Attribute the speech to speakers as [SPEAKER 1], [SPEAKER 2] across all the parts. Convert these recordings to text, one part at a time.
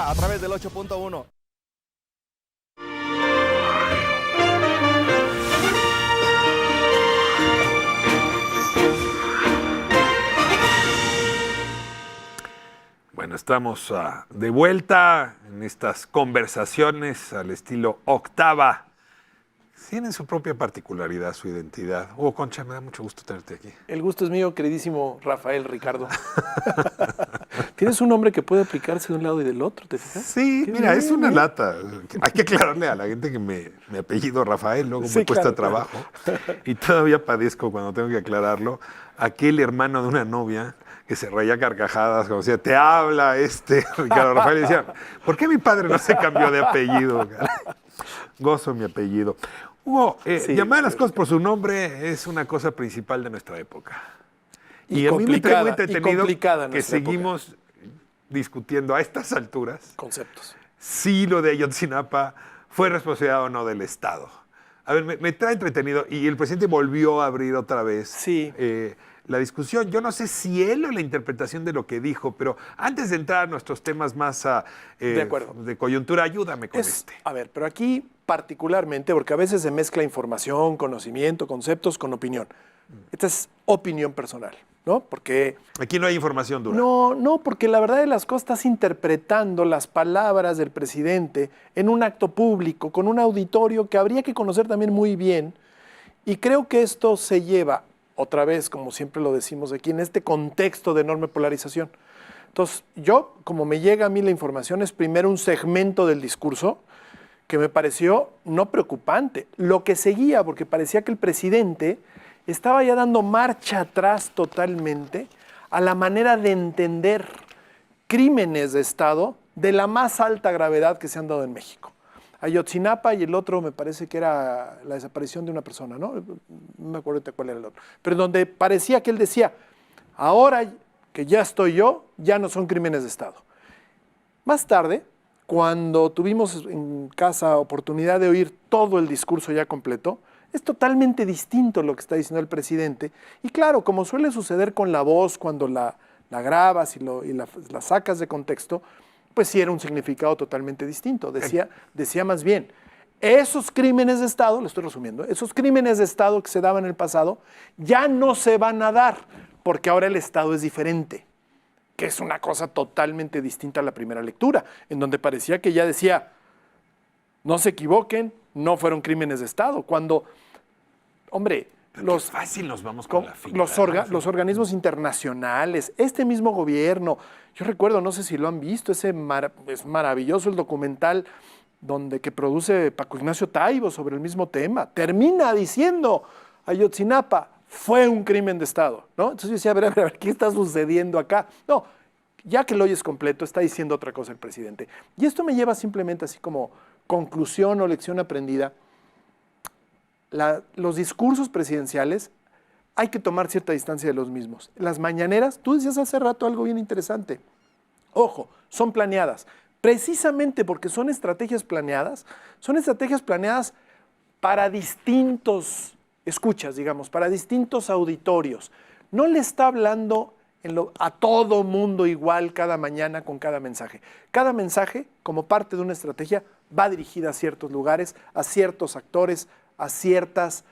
[SPEAKER 1] a través del 8.1.
[SPEAKER 2] Bueno, estamos de vuelta en estas conversaciones al estilo Octava. Tienen su propia particularidad, su identidad. Hugo Concha, me da mucho gusto tenerte aquí.
[SPEAKER 3] El gusto es mío, queridísimo Rafael Ricardo. Tienes un nombre que puede aplicarse de un lado y del otro, ¿te fijas?
[SPEAKER 2] Sí,
[SPEAKER 3] Qué
[SPEAKER 2] mira,
[SPEAKER 3] bien,
[SPEAKER 2] es una
[SPEAKER 3] ¿eh?
[SPEAKER 2] lata. Hay que aclararle a la gente que mi apellido Rafael luego
[SPEAKER 3] Sí,
[SPEAKER 2] me cuesta
[SPEAKER 3] claro, claro.
[SPEAKER 2] trabajo. Y todavía padezco cuando tengo que aclararlo. Aquel hermano de una novia que se reía carcajadas, como decía, te habla Ricardo Rafael. Y decía, ¿por qué mi padre no se cambió de apellido? Gozo mi apellido. Hugo,
[SPEAKER 3] Sí,
[SPEAKER 2] llamar a las cosas por su nombre es una cosa principal de nuestra época.
[SPEAKER 3] Y
[SPEAKER 2] a mí me trae muy
[SPEAKER 3] complicada, y
[SPEAKER 2] entretenido
[SPEAKER 3] complicada
[SPEAKER 2] que
[SPEAKER 3] nuestra época.
[SPEAKER 2] seguimos discutiendo a estas alturas
[SPEAKER 3] Conceptos.
[SPEAKER 2] si lo de Ayotzinapa fue responsabilidad o no del Estado. A ver, me trae entretenido y el presidente volvió a abrir otra vez
[SPEAKER 3] Sí.
[SPEAKER 2] la discusión. Yo no sé si él o la interpretación de lo que dijo, pero antes de entrar a nuestros temas más
[SPEAKER 3] De acuerdo.
[SPEAKER 2] de coyuntura, ayúdame con este.
[SPEAKER 3] A ver, pero aquí particularmente, porque a veces se mezcla información, conocimiento, conceptos con opinión. Esta es opinión personal, ¿no? Porque
[SPEAKER 2] Aquí no hay información dura.
[SPEAKER 3] No, porque la verdad de las cosas estás interpretando las palabras del presidente en un acto público, con un auditorio que habría que conocer también muy bien. Y creo que esto se lleva, otra vez, como siempre lo decimos aquí, en este contexto de enorme polarización. Entonces, yo, como me llega a mí la información, es primero un segmento del discurso que me pareció no preocupante. Lo que seguía, porque parecía que el presidente estaba ya dando marcha atrás totalmente a la manera de entender crímenes de Estado de la más alta gravedad que se han dado en México. Ayotzinapa y el otro me parece que era la desaparición de una persona, ¿no? No me acuerdo cuál era el otro. Pero donde parecía que él decía, ahora que ya estoy yo, ya no son crímenes de Estado. Más tarde, cuando tuvimos en casa oportunidad de oír todo el discurso ya completo, es totalmente distinto lo que está diciendo el presidente. Y claro, como suele suceder con la voz cuando la grabas y la sacas de contexto, pues sí era un significado totalmente distinto. Decía más bien, esos crímenes de Estado, lo estoy resumiendo, esos crímenes de Estado que se daban en el pasado ya no se van a dar, porque ahora el Estado es diferente, que es una cosa totalmente distinta a la primera lectura, en donde parecía que ya decía, no se equivoquen, no fueron crímenes de Estado, cuando, hombre,
[SPEAKER 2] Qué fácil nos vamos con la finta.
[SPEAKER 3] los organismos internacionales, este mismo gobierno, yo recuerdo, no sé si lo han visto, es maravilloso el documental que produce Paco Ignacio Taibo sobre el mismo tema, termina diciendo, Ayotzinapa fue un crimen de Estado, ¿no? Entonces yo decía, a ver, ¿qué está sucediendo acá? No, ya que lo oyes completo, está diciendo otra cosa el presidente. Y esto me lleva simplemente así como conclusión o lección aprendida. Los discursos presidenciales hay que tomar cierta distancia de los mismos. Las mañaneras, tú decías hace rato algo bien interesante. Ojo, son planeadas. Precisamente porque son estrategias planeadas para distintos escuchas, digamos, para distintos auditorios. No le está hablando a todo mundo igual cada mañana con cada mensaje. Cada mensaje, como parte de una estrategia, va dirigida a ciertos lugares, a ciertos actores, a ciertos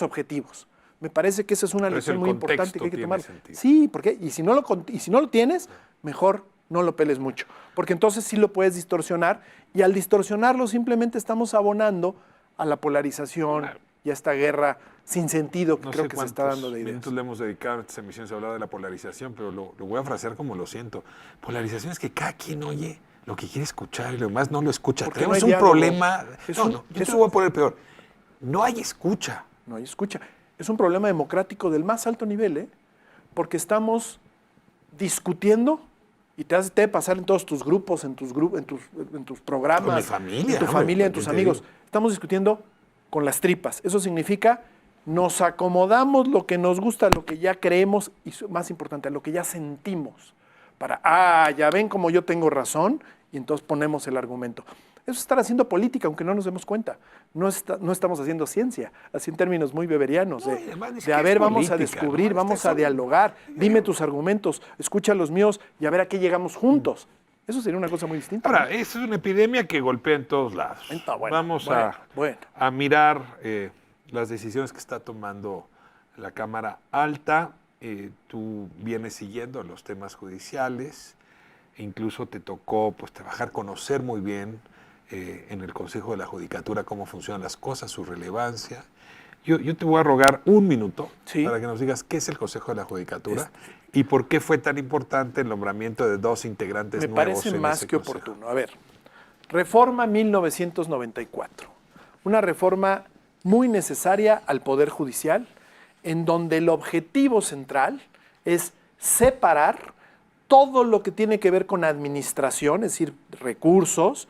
[SPEAKER 3] objetivos. Me parece que esa es una lección muy importante que hay que tomar. Sí, porque y si no lo tienes, mejor no lo peles mucho, porque entonces sí lo puedes distorsionar y al distorsionarlo simplemente estamos abonando a la polarización y a esta guerra sin sentido que creo que se está dando de ideas.
[SPEAKER 2] Minutos le hemos dedicado a estas emisiones a hablar de la polarización, pero lo voy a frasear como lo siento. Polarización es que cada quien oye lo que quiere escuchar y lo demás no lo escucha.
[SPEAKER 3] Porque
[SPEAKER 2] Tenemos
[SPEAKER 3] no hay
[SPEAKER 2] un problema. Yo te lo voy a poner peor. No hay escucha.
[SPEAKER 3] No hay escucha. Es un problema democrático del más alto nivel, ¿eh? Porque estamos discutiendo y te debe pasar en todos tus grupos, en tus programas,
[SPEAKER 2] con mi familia,
[SPEAKER 3] en tu familia, en tus amigos. Estamos discutiendo con las tripas. Eso significa nos acomodamos lo que nos gusta, lo que ya creemos y más importante, lo que ya sentimos. Ya ven como yo tengo razón y entonces ponemos el argumento. Eso es estar haciendo política, aunque no nos demos cuenta. No estamos haciendo ciencia, así en términos muy beberianos. Vamos a descubrir, vamos a dialogar, dime tus argumentos, escucha los míos y a ver a qué llegamos juntos. Eso sería una cosa muy distinta.
[SPEAKER 2] Ahora, esa es una epidemia que golpea en todos lados.
[SPEAKER 3] No, bueno,
[SPEAKER 2] Vamos a mirar las decisiones que está tomando la Cámara Alta. Tú vienes siguiendo los temas judiciales, e incluso te tocó pues, trabajar, conocer muy bien en el Consejo de la Judicatura cómo funcionan las cosas, su relevancia. Yo te voy a rogar un minuto para que nos digas qué es el Consejo de la Judicatura y por qué fue tan importante el nombramiento de 2 integrantes nuevos.
[SPEAKER 3] Me parece más que oportuno. A ver, Reforma 1994. Una reforma muy necesaria al Poder Judicial, en donde el objetivo central es separar todo lo que tiene que ver con administración, es decir, recursos,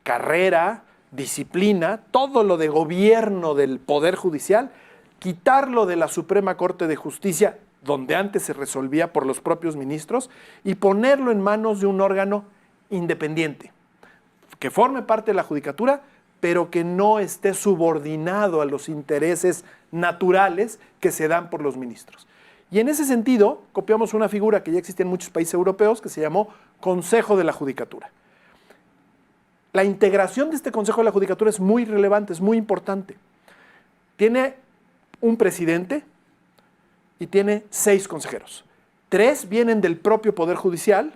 [SPEAKER 3] carrera, disciplina, todo lo de gobierno del Poder Judicial, quitarlo de la Suprema Corte de Justicia, donde antes se resolvía por los propios ministros, y ponerlo en manos de un órgano independiente, que forme parte de la Judicatura, pero que no esté subordinado a los intereses naturales que se dan por los ministros. Y en ese sentido, copiamos una figura que ya existe en muchos países europeos, que se llamó Consejo de la Judicatura. La integración de este Consejo de la Judicatura es muy relevante, es muy importante. Tiene un presidente y tiene 6 consejeros. 3 vienen del propio Poder Judicial,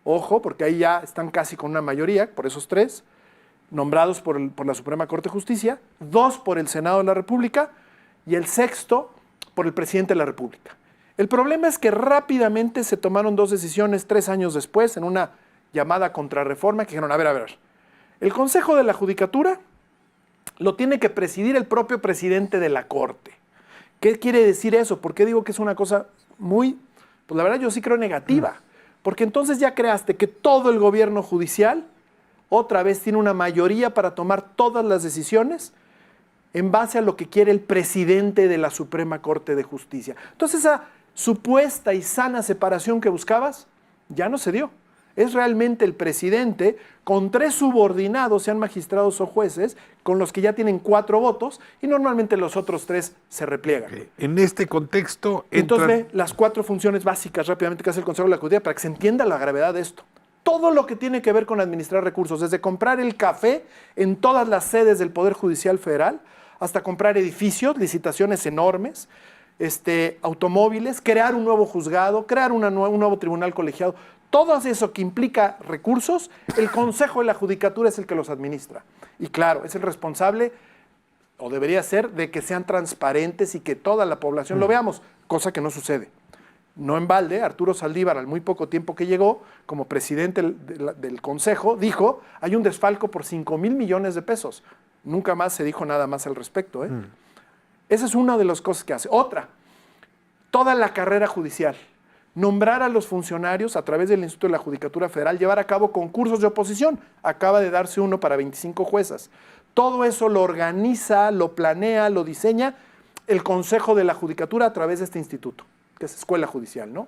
[SPEAKER 3] ojo, porque ahí ya están casi con una mayoría, por esos 3, nombrados por la Suprema Corte de Justicia, 2 por el Senado de la República y el 6º por el Presidente de la República. El problema es que rápidamente se tomaron 2 decisiones 3 años después, en una llamada contrarreforma, que dijeron, a ver, el Consejo de la Judicatura lo tiene que presidir el propio presidente de la Corte. ¿Qué quiere decir eso? ¿Por qué digo que es una cosa muy, pues la verdad yo sí creo negativa? Porque entonces ya creaste que todo el gobierno judicial otra vez tiene una mayoría para tomar todas las decisiones en base a lo que quiere el presidente de la Suprema Corte de Justicia. Entonces esa supuesta y sana separación que buscabas ya no se dio. Es realmente el presidente con 3 subordinados, sean magistrados o jueces, con los que ya tienen 4 votos y normalmente los otros 3 se repliegan.
[SPEAKER 2] Okay. En este contexto...
[SPEAKER 3] Entonces ve las 4 funciones básicas rápidamente que hace el Consejo de la Judicatura para que se entienda la gravedad de esto. Todo lo que tiene que ver con administrar recursos, desde comprar el café en todas las sedes del Poder Judicial Federal, hasta comprar edificios, licitaciones enormes, automóviles, crear un nuevo juzgado, crear un nuevo tribunal colegiado. Todo eso que implica recursos, el Consejo de la Judicatura es el que los administra. Y claro, es el responsable, o debería ser, de que sean transparentes y que toda la población lo veamos, cosa que no sucede. No en balde, Arturo Saldívar, al muy poco tiempo que llegó, como presidente del Consejo, dijo, hay un desfalco por 5,000 millones de pesos. Nunca más se dijo nada más al respecto. Esa es una de las cosas que hace. Otra, toda la carrera judicial. Nombrar a los funcionarios a través del Instituto de la Judicatura Federal, llevar a cabo concursos de oposición. Acaba de darse uno para 25 juezas. Todo eso lo organiza, lo planea, lo diseña el Consejo de la Judicatura a través de este instituto, que es Escuela Judicial, ¿no?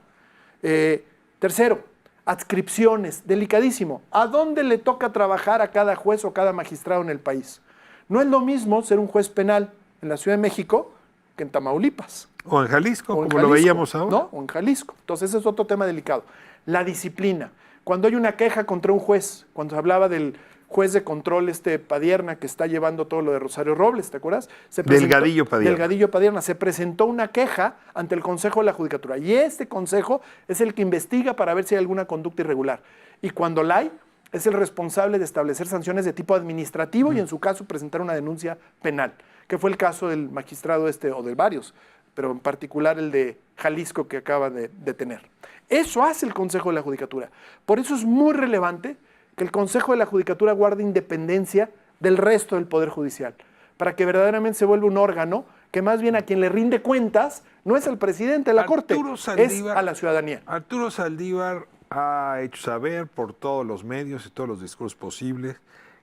[SPEAKER 3] Tercero, adscripciones, delicadísimo. ¿A dónde le toca trabajar a cada juez o cada magistrado en el país? No es lo mismo ser un juez penal en la Ciudad de México que en Tamaulipas.
[SPEAKER 2] O en Jalisco, como lo veíamos ahora.
[SPEAKER 3] No, o en Jalisco. Entonces ese es otro tema delicado. La disciplina. Cuando hay una queja contra un juez, cuando se hablaba del juez de control Padierna que está llevando todo lo de Rosario Robles, ¿te acuerdas?
[SPEAKER 2] Delgadillo Padierna.
[SPEAKER 3] Delgadillo Padierna. Se presentó una queja ante el Consejo de la Judicatura y este consejo es el que investiga para ver si hay alguna conducta irregular. Y cuando la hay, es el responsable de establecer sanciones de tipo administrativo y en su caso presentar una denuncia penal, que fue el caso del magistrado o de varios, pero en particular el de Jalisco que acaba de detener. Eso hace el Consejo de la Judicatura. Por eso es muy relevante que el Consejo de la Judicatura guarde independencia del resto del Poder Judicial, para que verdaderamente se vuelva un órgano que más bien a quien le rinde cuentas no es al presidente de la Corte, es a la ciudadanía.
[SPEAKER 2] Arturo Saldívar ha hecho saber por todos los medios y todos los discursos posibles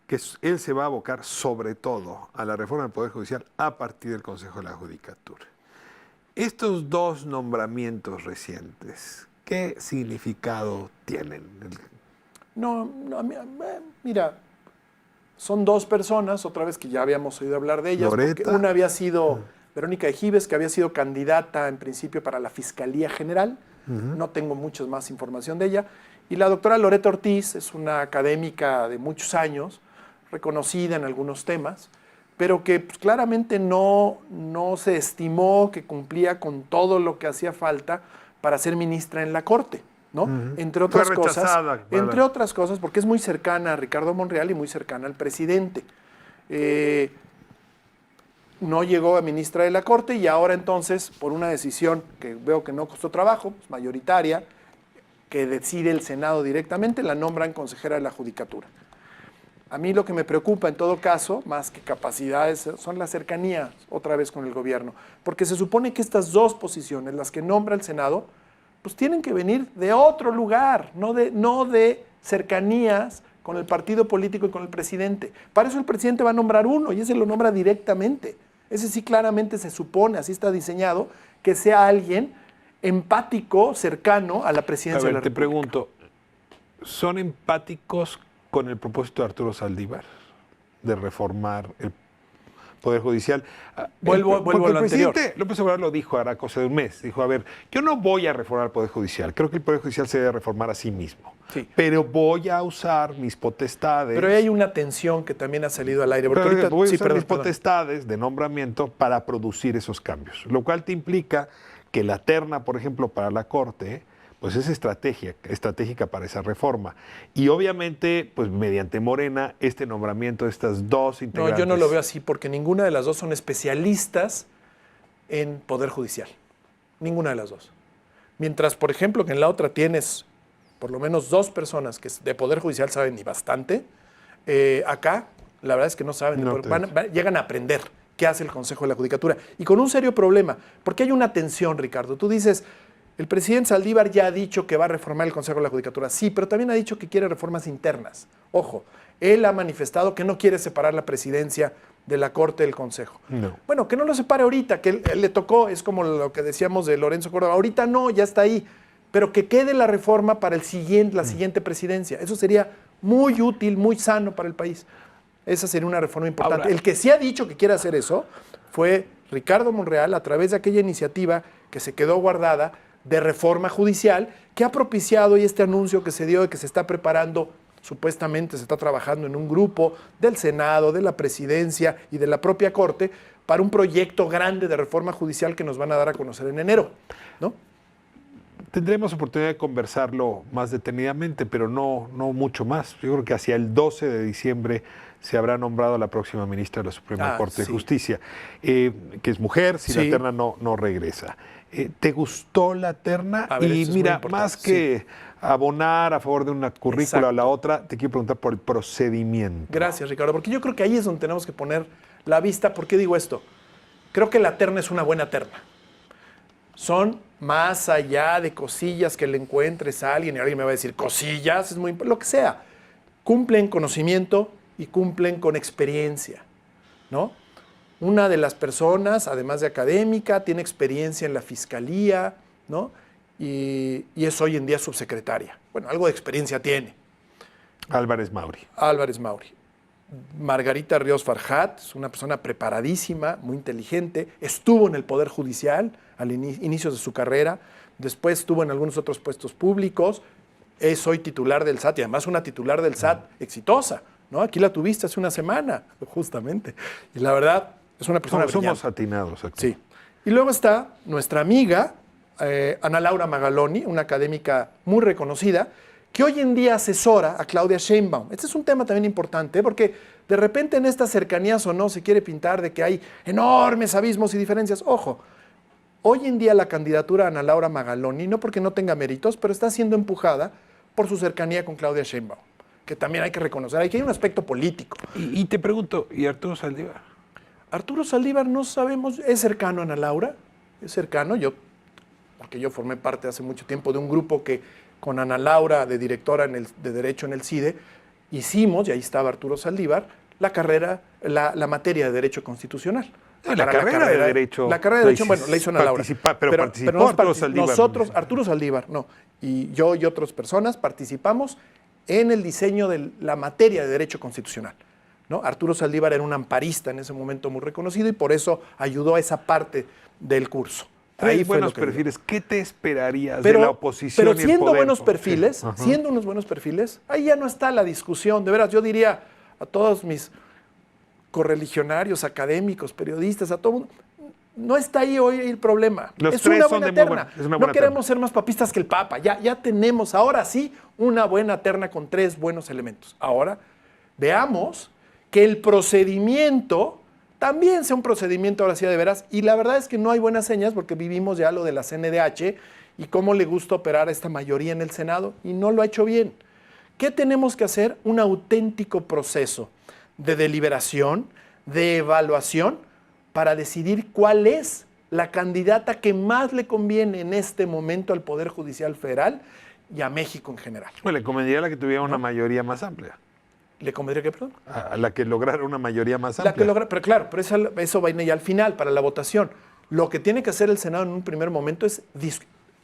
[SPEAKER 2] que él se va a abocar sobre todo a la reforma del Poder Judicial a partir del Consejo de la Judicatura. Estos 2 nombramientos recientes, ¿qué significado tienen?
[SPEAKER 3] No, mira, son 2 personas, otra vez que ya habíamos oído hablar de ellas, porque una había sido Verónica Ejibes, que había sido candidata en principio para la Fiscalía General. No tengo mucha más información de ella. Y la doctora Loretta Ortiz es una académica de muchos años, reconocida en algunos temas, pero que pues, claramente no se estimó que cumplía con todo lo que hacía falta para ser ministra en la Corte, ¿no? Entre otras cosas, porque es muy cercana a Ricardo Monreal y muy cercana al presidente. No llegó a ministra de la Corte y ahora entonces, por una decisión que veo que no costó trabajo, pues, mayoritaria, que decide el Senado directamente, la nombran consejera de la Judicatura. A mí lo que me preocupa en todo caso, más que capacidades, son las cercanías otra vez con el gobierno, porque se supone que estas dos posiciones, las que nombra el Senado, pues tienen que venir de otro lugar, no de cercanías con el partido político y con el presidente. Para eso el presidente va a nombrar uno y ese lo nombra directamente. Ese sí claramente se supone, así está diseñado, que sea alguien empático, cercano a la presidencia de la República.
[SPEAKER 2] Te pregunto, ¿son empáticos con el propósito de Arturo Saldívar de reformar el Poder Judicial?
[SPEAKER 3] Vuelvo a lo
[SPEAKER 2] el presidente
[SPEAKER 3] anterior.
[SPEAKER 2] López Obrador lo dijo hará cosa de un mes. Dijo, a ver, yo no voy a reformar el Poder Judicial. Creo que el Poder Judicial se debe reformar a sí mismo.
[SPEAKER 3] Sí.
[SPEAKER 2] Pero voy a usar mis potestades.
[SPEAKER 3] Pero hay una tensión que también ha salido al aire. Porque ahorita,
[SPEAKER 2] voy a usar mis potestades de nombramiento para producir esos cambios. Lo cual te implica que la terna, por ejemplo, para la Corte, pues es estratégica para esa reforma. Y obviamente, pues mediante Morena, este nombramiento de estas dos integrantes.
[SPEAKER 3] No, yo no lo veo así, porque ninguna de las dos son especialistas en Poder Judicial. Ninguna de las dos. Mientras, por ejemplo, que en la otra tienes por lo menos dos personas que de Poder Judicial saben y bastante, acá la verdad es que no saben. Llegan a aprender qué hace el Consejo de la Judicatura. Y con un serio problema, porque hay una tensión, Ricardo. Tú dices, el presidente Saldívar ya ha dicho que va a reformar el Consejo de la Judicatura. Sí, pero también ha dicho que quiere reformas internas. Ojo, él ha manifestado que no quiere separar la presidencia de la Corte del Consejo.
[SPEAKER 2] No.
[SPEAKER 3] Bueno, que no lo separe ahorita, que él le tocó, es como lo que decíamos de Lorenzo Córdoba. Ahorita no, ya está ahí. Pero que quede la reforma para la siguiente presidencia. Eso sería muy útil, muy sano para el país. Esa sería una reforma importante.
[SPEAKER 2] Ahora,
[SPEAKER 3] el que sí ha dicho que quiere hacer eso fue Ricardo Monreal a través de aquella iniciativa que se quedó guardada de reforma judicial que ha propiciado y este anuncio que se dio de que se está preparando, supuestamente se está trabajando en un grupo del Senado, de la Presidencia y de la propia Corte para un proyecto grande de reforma judicial que nos van a dar a conocer en enero, ¿no?
[SPEAKER 2] Tendremos oportunidad de conversarlo más detenidamente, pero no mucho más. Yo creo que hacia el 12 de diciembre se habrá nombrado a la próxima ministra de la Suprema Corte de Justicia, que es mujer, si la terna no regresa. ¿Te gustó la terna?
[SPEAKER 3] A ver,
[SPEAKER 2] y mira, más que abonar a favor de una currícula o la otra, te quiero preguntar por el procedimiento.
[SPEAKER 3] Gracias, Ricardo, porque yo creo que ahí es donde tenemos que poner la vista. ¿Por qué digo esto? Creo que la terna es una buena terna. Son más allá de cosillas que le encuentres a alguien y alguien me va a decir, cosillas, es muy lo que sea. Cumplen conocimiento y cumplen con experiencia, ¿no? Una de las personas, además de académica, tiene experiencia en la fiscalía, ¿no? Y es hoy en día subsecretaria. Bueno, algo de experiencia tiene.
[SPEAKER 2] Álvarez Mauri.
[SPEAKER 3] Margarita Ríos Farjat es una persona preparadísima, muy inteligente, estuvo en el Poder Judicial al inicios de su carrera, después estuvo en algunos otros puestos públicos, es hoy titular del SAT y además una titular del SAT exitosa, ¿no? Aquí la tuviste hace una semana, justamente, y la verdad es una persona brillante.
[SPEAKER 2] Somos atinados aquí.
[SPEAKER 3] Sí. Y luego está nuestra amiga Ana Laura Magaloni, una académica muy reconocida, que hoy en día asesora a Claudia Sheinbaum. Este es un tema también importante, porque de repente en estas cercanías o no se quiere pintar de que hay enormes abismos y diferencias. Ojo, hoy en día la candidatura de Ana Laura Magaloni, no porque no tenga méritos, pero está siendo empujada por su cercanía con Claudia Sheinbaum, que también hay que reconocer. Hay un aspecto político.
[SPEAKER 2] Y te pregunto, ¿y Arturo Saldívar?
[SPEAKER 3] Arturo Saldívar no sabemos, es cercano a Ana Laura, es cercano, porque yo formé parte hace mucho tiempo de un grupo que con Ana Laura, de directora de Derecho en el CIDE, hicimos, y ahí estaba Arturo Saldívar, la materia de Derecho Constitucional.
[SPEAKER 2] La carrera de Derecho.
[SPEAKER 3] La carrera de Derecho, bueno, la hizo Ana Laura.
[SPEAKER 2] Pero participó Arturo Saldívar.
[SPEAKER 3] Nosotros, Arturo Saldívar, no. Y yo y otras personas participamos en el diseño de la materia de Derecho Constitucional, ¿no? Arturo Saldívar era un amparista en ese momento muy reconocido y por eso ayudó a esa parte del curso.
[SPEAKER 2] Hay
[SPEAKER 3] fue lo
[SPEAKER 2] buenos
[SPEAKER 3] que
[SPEAKER 2] perfiles. ¿Qué te esperarías de la oposición
[SPEAKER 3] pero
[SPEAKER 2] y el
[SPEAKER 3] siendo
[SPEAKER 2] poder?
[SPEAKER 3] buenos perfiles,
[SPEAKER 2] Ajá.
[SPEAKER 3] siendo unos buenos perfiles, ahí ya no está la discusión. De veras, yo diría a todos mis correligionarios, académicos, periodistas, a todo mundo, no está ahí hoy el problema.
[SPEAKER 2] Los
[SPEAKER 3] Es
[SPEAKER 2] tres
[SPEAKER 3] una
[SPEAKER 2] son
[SPEAKER 3] buena
[SPEAKER 2] de muy
[SPEAKER 3] terna.
[SPEAKER 2] buena- es una
[SPEAKER 3] No
[SPEAKER 2] buena
[SPEAKER 3] queremos ser más papistas que el Papa. Ya tenemos, ahora sí, una buena terna con 3 buenos elementos. Ahora, veamos que el procedimiento también sea un procedimiento ahora sí de veras. Y la verdad es que no hay buenas señas porque vivimos ya lo de la CNDH y cómo le gusta operar a esta mayoría en el Senado y no lo ha hecho bien. ¿Qué tenemos que hacer? Un auténtico proceso de deliberación, de evaluación, para decidir cuál es la candidata que más le conviene en este momento al Poder Judicial Federal y a México en general.
[SPEAKER 2] Bueno, le convendría a la que tuviera una mayoría más amplia.
[SPEAKER 3] ¿Le convendría que, perdón?
[SPEAKER 2] A la que lograra una mayoría más
[SPEAKER 3] La
[SPEAKER 2] amplia.
[SPEAKER 3] que logra, pero claro, pero eso va a ir ya al final, para la votación. Lo que tiene que hacer el Senado en un primer momento es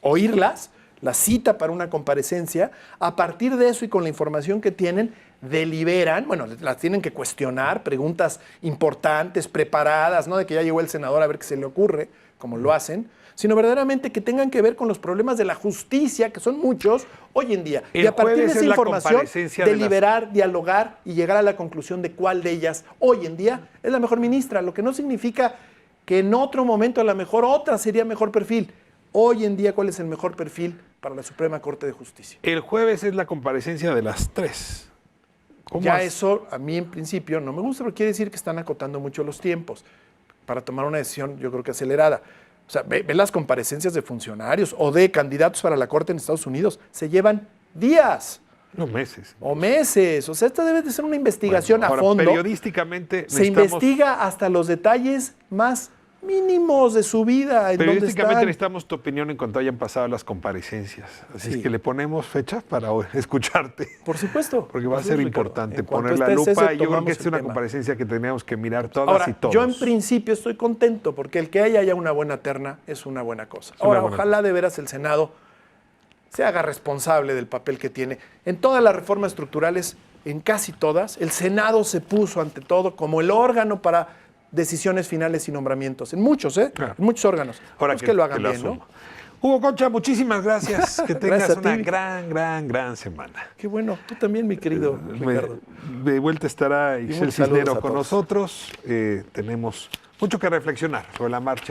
[SPEAKER 3] oírlas, la cita para una comparecencia. A partir de eso y con la información que tienen, deliberan, bueno, las tienen que cuestionar, preguntas importantes, preparadas, no de que ya llegó el senador a ver qué se le ocurre, como lo hacen, sino verdaderamente que tengan que ver con los problemas de la justicia, que son muchos hoy en día.
[SPEAKER 2] El
[SPEAKER 3] Y a partir de
[SPEAKER 2] jueves
[SPEAKER 3] esa
[SPEAKER 2] es la
[SPEAKER 3] información,
[SPEAKER 2] comparecencia de las-
[SPEAKER 3] deliberar, dialogar y llegar a la conclusión de cuál de ellas hoy en día es la mejor ministra, lo que no significa que en otro momento a lo mejor otra sería mejor perfil. Hoy en día, ¿cuál es el mejor perfil para la Suprema Corte de Justicia?
[SPEAKER 2] El jueves es la comparecencia de las 3.
[SPEAKER 3] Ya eso a mí en principio no me gusta, porque quiere decir que están acotando mucho los tiempos para tomar una decisión, yo creo que acelerada. O sea, ve las comparecencias de funcionarios o de candidatos para la Corte en Estados Unidos, se llevan días
[SPEAKER 2] No, meses.
[SPEAKER 3] o meses. O sea, esta debe de ser una investigación
[SPEAKER 2] Bueno,
[SPEAKER 3] a
[SPEAKER 2] ahora,
[SPEAKER 3] fondo.
[SPEAKER 2] periodísticamente
[SPEAKER 3] Se investiga hasta los detalles más mínimos de su vida. En dónde
[SPEAKER 2] Periodísticamente
[SPEAKER 3] están.
[SPEAKER 2] necesitamos tu opinión en cuanto hayan pasado las comparecencias. Así
[SPEAKER 3] Sí.
[SPEAKER 2] es que le ponemos fecha para escucharte.
[SPEAKER 3] Por supuesto.
[SPEAKER 2] Porque va a
[SPEAKER 3] Así
[SPEAKER 2] ser
[SPEAKER 3] es, Ricardo.
[SPEAKER 2] importante
[SPEAKER 3] En cuanto
[SPEAKER 2] poner la
[SPEAKER 3] esté
[SPEAKER 2] lupa.
[SPEAKER 3] ese,
[SPEAKER 2] Yo creo
[SPEAKER 3] tomamos
[SPEAKER 2] que esta es
[SPEAKER 3] el
[SPEAKER 2] una
[SPEAKER 3] tema.
[SPEAKER 2] comparecencia que tenemos que mirar todas
[SPEAKER 3] Ahora,
[SPEAKER 2] y todos.
[SPEAKER 3] yo en principio estoy contento porque el que haya una buena terna es una buena cosa.
[SPEAKER 2] una
[SPEAKER 3] Ahora,
[SPEAKER 2] buena
[SPEAKER 3] ojalá de veras el Senado se haga responsable del papel que tiene. En todas las reformas estructurales, en casi todas, el Senado se puso ante todo como el órgano para decisiones finales y nombramientos. En muchos,
[SPEAKER 2] Claro.
[SPEAKER 3] En muchos órganos.
[SPEAKER 2] Ahora
[SPEAKER 3] Pues que lo hagan bien,
[SPEAKER 2] asuma.
[SPEAKER 3] ¿no?
[SPEAKER 2] Hugo Concha, muchísimas gracias. Que tengas
[SPEAKER 3] Gracias a
[SPEAKER 2] una
[SPEAKER 3] ti.
[SPEAKER 2] gran semana.
[SPEAKER 3] Qué bueno. Tú también, mi querido Ricardo.
[SPEAKER 2] De vuelta estará Ixel
[SPEAKER 3] muchos saludos
[SPEAKER 2] Cisnero
[SPEAKER 3] a
[SPEAKER 2] con
[SPEAKER 3] todos.
[SPEAKER 2] nosotros. Tenemos mucho que reflexionar sobre la marcha